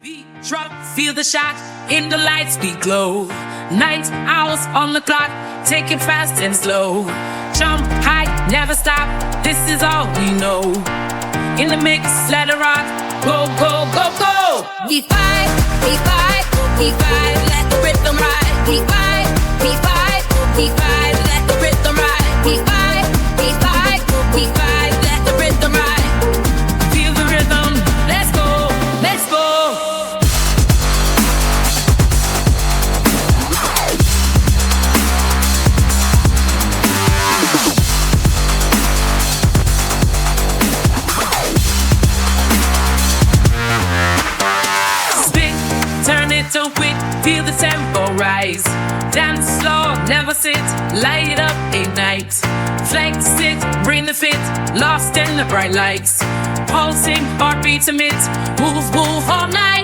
Beat drop, feel the shot, in the lights we glow. Night hours on the clock, take it fast and slow. Jump high, never stop, this is all we know. In the mix, let it rock, go, go, go, go. We fight, we fight, we fight, let the rhythm ride. We fight, we fight, we fight, let the rhythm ride. We fight, we fight, we fight, let the rhythm ride. Feel the rhythm, let's go, let's go. Spit, turn it to quick, feel the tempo rise. Dance slow, never sit, light it up, ignite. Flex it, bring the fit, lost in the bright lights. Pulsing, heartbeat to mid, move, move all night.